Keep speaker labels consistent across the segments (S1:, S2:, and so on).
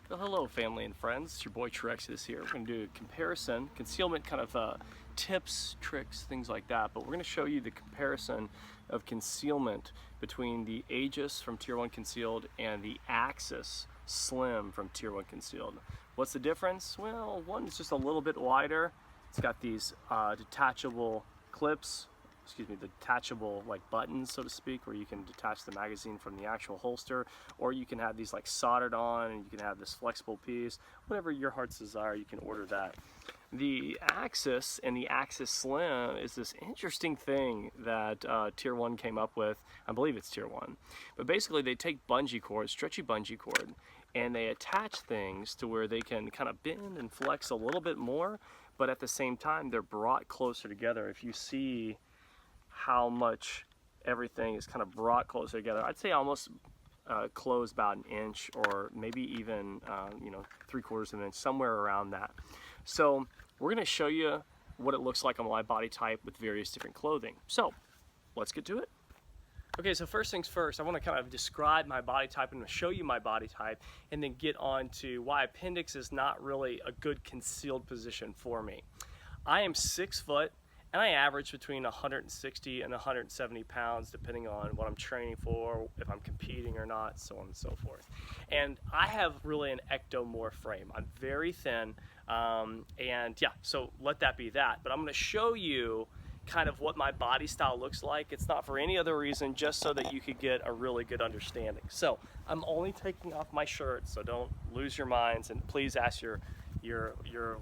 S1: Well, hello family and friends, it's your boy Trexis here. We're going to do a comparison, concealment kind of tips, tricks, things like that, but we're going to show you the comparison of concealment between the Aegis from Tier 1 Concealed and the Agis Slim from Tier 1 Concealed. What's the difference? Well, one is just a little bit wider. It's got these detachable clips, the detachable like buttons, so to speak, where you can detach the magazine from the actual holster, or you can have these like soldered on and you can have this flexible piece. Whatever your heart's desire, you can order that. The Agis and the Agis Slim is this interesting thing that Tier 1 came up with. I believe it's Tier 1. But basically they take bungee cord, stretchy bungee cord, and they attach things to where they can kind of bend and flex a little bit more, but at the same time they're brought closer together. If you see how much everything is kind of brought closer together, I'd say almost close about an inch, or maybe even 3/4 of an inch, somewhere around that. So we're going to show you what it looks like on my body type with various different clothing. So let's get to it. Okay, so first things first, I want to kind of describe my body type and show you my body type, and then get on to why appendix is not really a good concealed position for me. I am 6 foot, and I average between 160 and 170 pounds depending on what I'm training for, if I'm competing or not, so on and so forth. And I have really an ectomorph frame. I'm very thin, and yeah, so let that be that. But I'm going to show you kind of what my body style looks like. It's not for any other reason, just so that you could get a really good understanding. So I'm only taking off my shirt, so don't lose your minds, and please ask your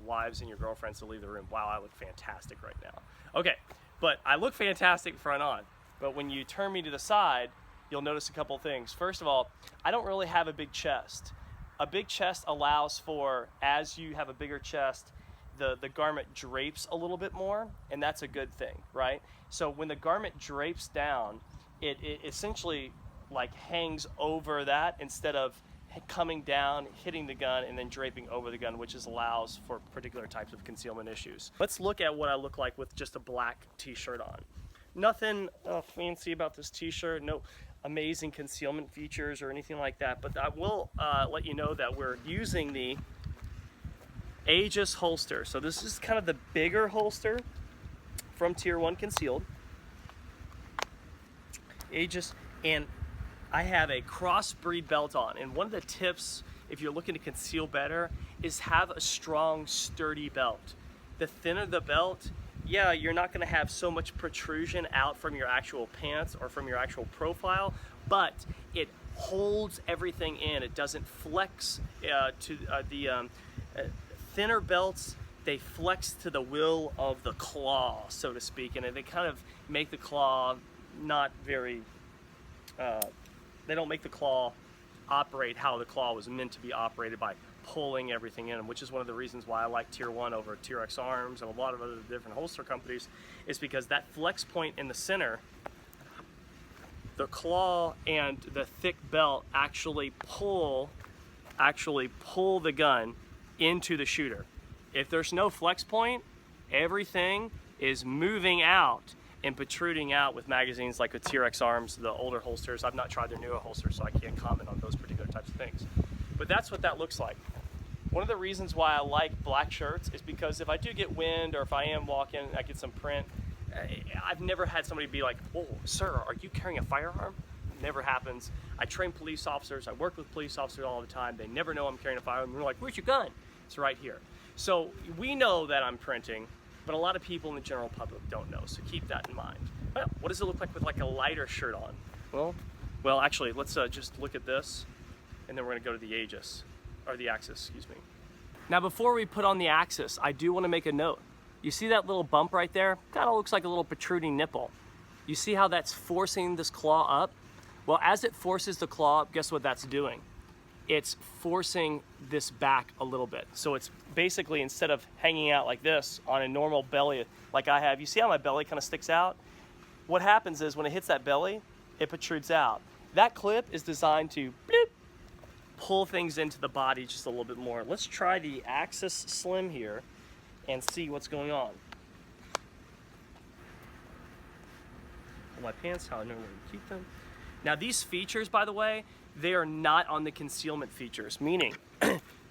S1: wives and your girlfriends to leave the room. Wow, I look fantastic right now. Okay, but I look fantastic front on, but when you turn me to the side, you'll notice a couple things. First of all, I don't really have a big chest. A big chest allows for, as you have a bigger chest, the garment drapes a little bit more, and that's a good thing, right? So when the garment drapes down, it essentially like hangs over that instead of coming down, hitting the gun, and then draping over the gun, which allows for particular types of concealment issues. Let's look at what I look like with just a black t-shirt on. Nothing fancy about this t-shirt, no amazing concealment features or anything like that, but I will let you know that we're using the Aegis Holster. So this is kind of the bigger holster from Tier 1 Concealed. Aegis, and I have a crossbreed belt on, and one of the tips if you're looking to conceal better is have a strong, sturdy belt. The thinner the belt, yeah, you're not going to have so much protrusion out from your actual pants or from your actual profile, but it holds everything in. It doesn't flex thinner belts. They flex to the will of the claw, so to speak, and they kind of make the claw not very they don't make the claw operate how the claw was meant to be operated, by pulling everything in, which is one of the reasons why I like Tier 1 over Tier X Arms and a lot of other different holster companies, is because that flex point in the center, the claw and the thick belt actually pull the gun into the shooter. If there's no flex point, everything is moving out and protruding out with magazines like with Tier X Arms, the older holsters. I've not tried their newer holsters, so I can't comment on those particular types of things. But that's what that looks like. One of the reasons why I like black shirts is because if I do get wind, or if I am walking, I get some print, I've never had somebody be like, "Oh, sir, are you carrying a firearm?" Never happens. I train police officers, I work with police officers all the time. They never know I'm carrying a firearm. They're like, "Where's your gun?" It's right here. So we know that I'm printing, but a lot of people in the general public don't know, so keep that in mind. Well, what does it look like with like a lighter shirt on? Well, actually, let's just look at this, and then we're gonna go to the Aegis, or the Agis, excuse me. Now, before we put on the Agis, I do wanna make a note. You see that little bump right there? Kinda looks like a little protruding nipple. You see how that's forcing this claw up? Well, as it forces the claw up, guess what that's doing? It's forcing this back a little bit. So it's basically, instead of hanging out like this on a normal belly like I have, you see how my belly kind of sticks out? What happens is when it hits that belly, it protrudes out. That clip is designed to bloop, pull things into the body just a little bit more. Let's try the Agis Slim here and see what's going on. Pull my pants, how I know where to keep them. Now these features, by the way, they are not on the concealment features, meaning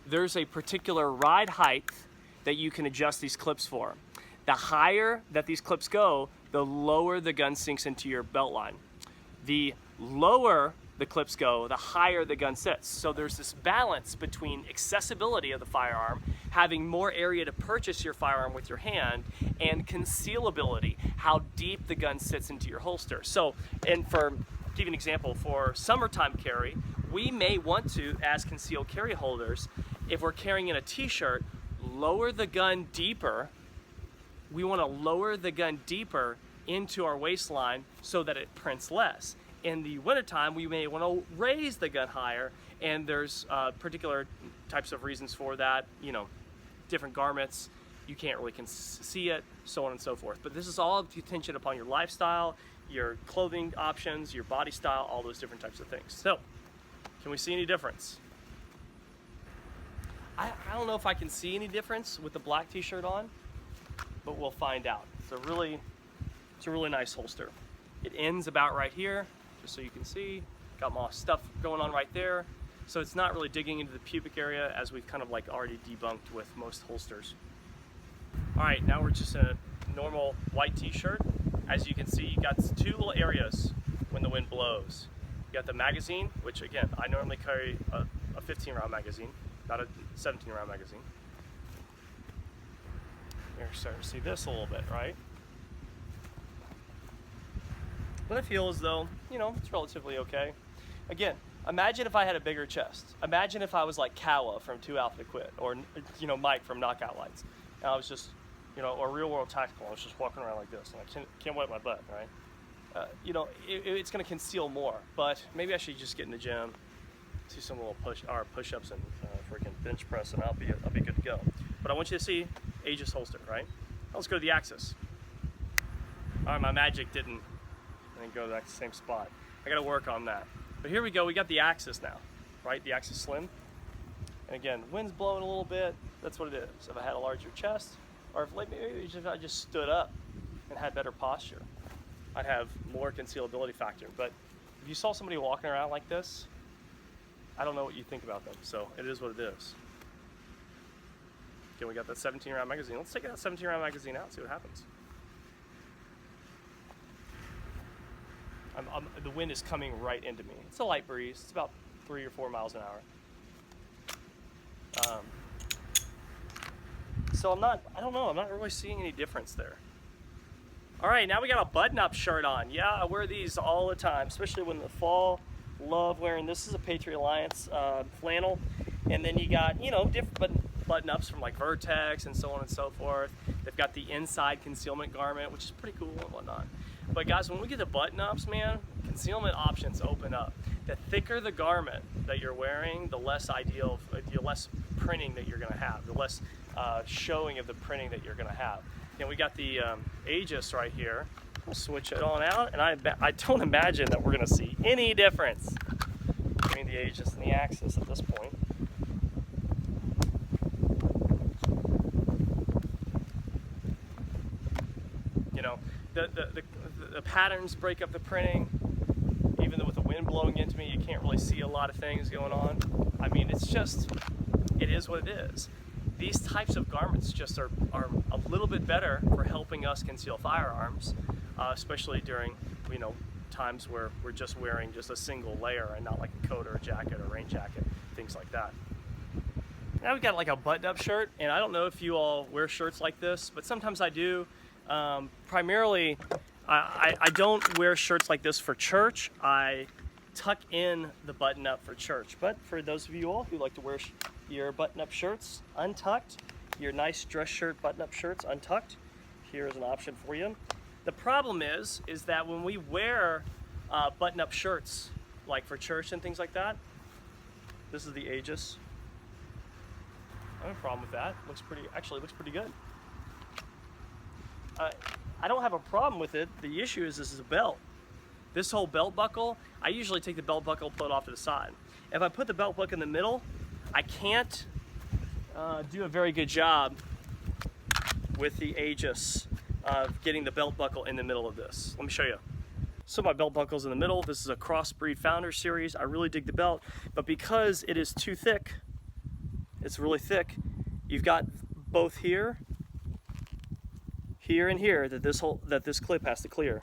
S1: there's a particular ride height that you can adjust these clips for. The higher that these clips go, the lower the gun sinks into your belt line. The lower the clips go, the higher the gun sits. So there's this balance between accessibility of the firearm, having more area to purchase your firearm with your hand, and concealability, how deep the gun sits into your holster. So, and for, give you an example, for summertime carry, we may want to, as concealed carry holders, if we're carrying in a t-shirt, lower the gun deeper. We want to lower the gun deeper into our waistline so that it prints less. In the wintertime, we may want to raise the gun higher, and there's particular types of reasons for that. You know, different garments, you can't really see it, so on and so forth. But this is all contingent upon your lifestyle, your clothing options, your body style, all those different types of things. So, can we see any difference? I don't know if I can see any difference with the black t-shirt on, but we'll find out. It's a really nice holster. It ends about right here, just so you can see. Got my stuff going on right there. So it's not really digging into the pubic area, as we've kind of like already debunked with most holsters. All right, now we're just in a normal white t-shirt. As you can see, you got two little areas when the wind blows. You got the magazine, which again, I normally carry a 15 round magazine, not a 17 round magazine. You're starting to see this a little bit, right? But I feel as though, you know, it's relatively okay. Again, imagine if I had a bigger chest. Imagine if I was like Kawa from 2 Alpha to Quit, or, you know, Mike from Knockout Lights. And I was just, you know, or Real World Tactical, I was just walking around like this, and I can't wipe my butt, right? You know, it's going to conceal more, but maybe I should just get in the gym, do some little push-ups and freaking bench press, and I'll be good to go. But I want you to see Aegis holster, right? Let's go to the Axis. All right, my magic didn't go to that same spot. I got to work on that. But here we go. We got the Axis now, right? The Axis Slim. And again, wind's blowing a little bit. That's what it is. If I had a larger chest, or if maybe if I just stood up and had better posture, I'd have more concealability factor. But if you saw somebody walking around like this, I don't know what you think about them. So it is what it is. Okay, we got that 17 round magazine. Let's take that 17 round magazine out and see what happens. The wind is coming right into me. It's a light breeze. It's about 3 or 4 miles an hour. So I'm not really seeing any difference there. All right, now we got a button-up shirt on. Yeah, I wear these all the time, especially when the fall. Love wearing this. Is a Patriot Alliance flannel. And then you got, you know, different button-ups from like Vertex and so on and so forth. They've got the inside concealment garment, which is pretty cool and whatnot. But guys, when we get the button-ups, man, concealment options open up. The thicker the garment that you're wearing, the less ideal, the less printing that you're gonna have, the less showing of the printing that you're gonna have. And we got the Aegis right here. We'll switch it on out, and I don't imagine that we're gonna see any difference between the Aegis and the Axis at this point. You know, the patterns break up the printing. Even though with the wind blowing into me, you can't really see a lot of things going on. I mean, it's just, it is what it is. These types of garments just are a little bit better for helping us conceal firearms, especially during, you know, times where we're just wearing just a single layer and not like a coat or a jacket or rain jacket, things like that. Now we've got like a button-up shirt, and I don't know if you all wear shirts like this, but sometimes I do. Primarily, I don't wear shirts like this for church. I tuck in the button-up for church. But for those of you all who like to wear your button-up shirts untucked, your nice dress shirt button-up shirts untucked, here is an option for you. The problem is that when we wear button-up shirts, like for church and things like that, this is the Aegis. I have a problem with that. Actually looks pretty good. I don't have a problem with it. The issue is this is a belt. This whole belt buckle, I usually take the belt buckle, put it off to the side. If I put the belt buckle in the middle, I can't do a very good job with the Aegis of getting the belt buckle in the middle of this. Let me show you. So my belt buckle's in the middle. This is a Crossbreed Founder Series. I really dig the belt, but because it is too thick, it's really thick. You've got both here, here, and here that this clip has to clear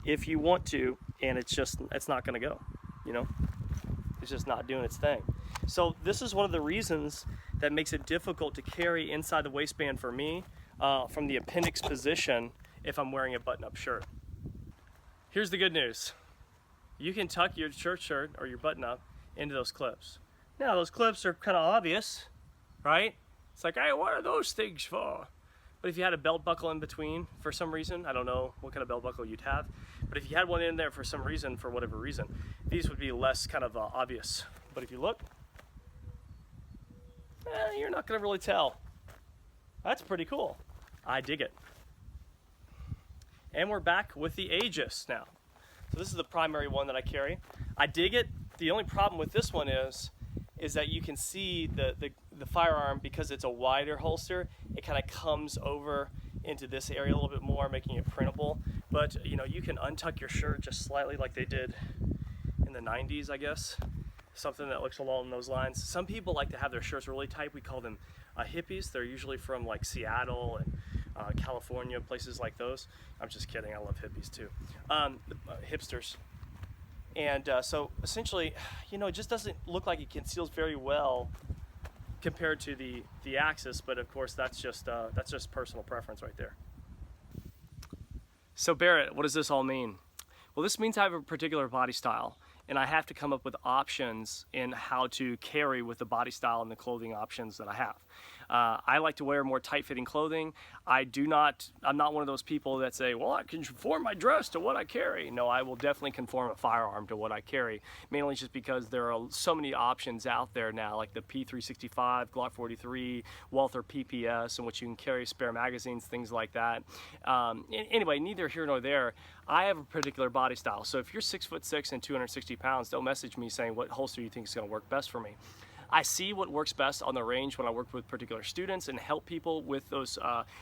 S1: if you want to, and it's not going to go. You know, it's just not doing its thing. So this is one of the reasons that makes it difficult to carry inside the waistband for me from the appendix position if I'm wearing a button-up shirt. Here's the good news. You can tuck your church shirt or your button-up into those clips. Now those clips are kind of obvious, right? It's like, hey, what are those things for? But if you had a belt buckle in between for some reason, I don't know what kind of belt buckle you'd have, but if you had one in there for some reason, for whatever reason, these would be less kind of obvious. But if you look, you're not gonna really tell. That's pretty cool. I dig it. And we're back with the Aegis now. So this is the primary one that I carry. I dig it. The only problem with this one is that you can see the firearm, because it's a wider holster, it kind of comes over into this area a little bit more, making it printable. But you know, you can untuck your shirt just slightly like they did in the 90s, I guess. Something that looks along those lines. Some people like to have their shirts really tight. We call them hippies. They're usually from like Seattle and California, places like those. I'm just kidding, I love hippies too. Hipsters. And so essentially, you know, it just doesn't look like it conceals very well compared to the Agis, but of course that's just personal preference right there. So Barrett, what does this all mean? Well, this means I have a particular body style, and I have to come up with options in how to carry with the body style and the clothing options that I have. I like to wear more tight-fitting clothing. I'm not one of those people that say, well, I can conform my dress to what I carry. No, I will definitely conform a firearm to what I carry, mainly just because there are so many options out there now, like the P365, Glock 43, Walther PPS, in which you can carry spare magazines, things like that. Anyway, neither here nor there. I have a particular body style. So if you're 6'6" and 260 pounds, don't message me saying what holster you think is going to work best for me. I see what works best on the range when I work with particular students and help people with those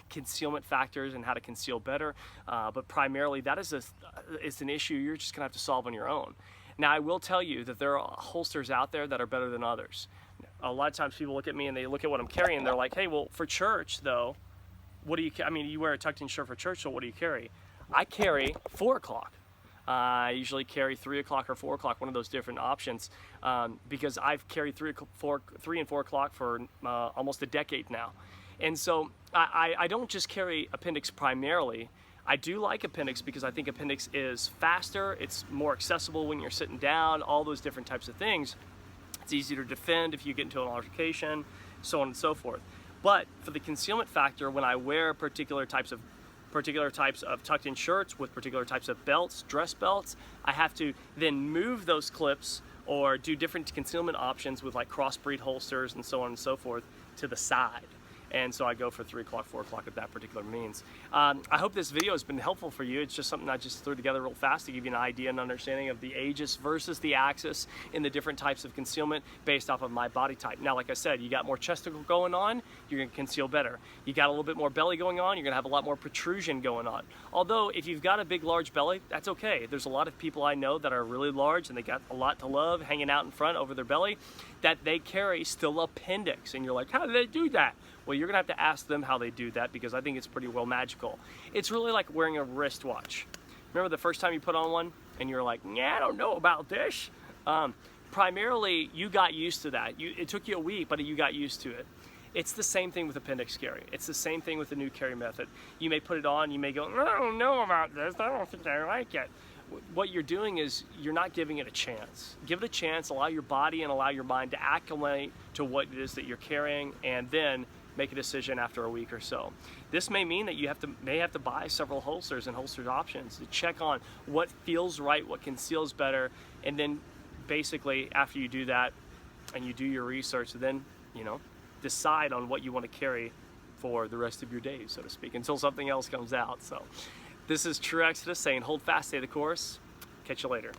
S1: concealment factors and how to conceal better. But primarily, that is it's an issue you're just going to have to solve on your own. Now, I will tell you that there are holsters out there that are better than others. A lot of times people look at me and they look at what I'm carrying and they're like, hey, well, for church, though, what do you, I mean, you wear a tucked-in shirt for church, so what do you carry? I carry 4 o'clock. I usually carry 3 o'clock or 4 o'clock, one of those different options, because I've carried 3 and 4 o'clock for almost a decade now. And so I don't just carry appendix primarily. I do like appendix because I think appendix is faster, it's more accessible when you're sitting down, all those different types of things. It's easier to defend if you get into an altercation, so on and so forth. But for the concealment factor, when I wear particular types of tucked-in shirts with particular types of belts, dress belts, I have to then move those clips or do different concealment options with like crossbreed holsters and so on and so forth to the side. And so I go for 3 o'clock, 4 o'clock at that particular means. I hope this video has been helpful for you. It's just something I just threw together real fast to give you an idea and understanding of the Aegis versus the Agis in the different types of concealment based off of my body type. Now, like I said, you got more chest going on, you're gonna conceal better. You got a little bit more belly going on, you're gonna have a lot more protrusion going on. Although, if you've got a big, large belly, that's okay. There's a lot of people I know that are really large and they got a lot to love hanging out in front over their belly that they carry still appendix. And you're like, how do they do that? Well, you're gonna have to ask them how they do that because I think it's pretty well magical. It's really like wearing a wristwatch. Remember the first time you put on one and you're like, yeah, I don't know about this? Primarily, you got used to that. It took you a week, but you got used to it. It's the same thing with appendix carry. It's the same thing with the new carry method. You may put it on, you may go, I don't know about this, I don't think I like it. What you're doing is you're not giving it a chance. Give it a chance, allow your body and allow your mind to acclimate to what it is that you're carrying, and then make a decision after a week or so. This may mean that you may have to buy several holsters and holstered options to check on what feels right, what conceals better, and then basically after you do that and you do your research, then decide on what you want to carry for the rest of your days, so to speak, until something else comes out. So this is True Exodus saying hold fast, stay the course. Catch you later.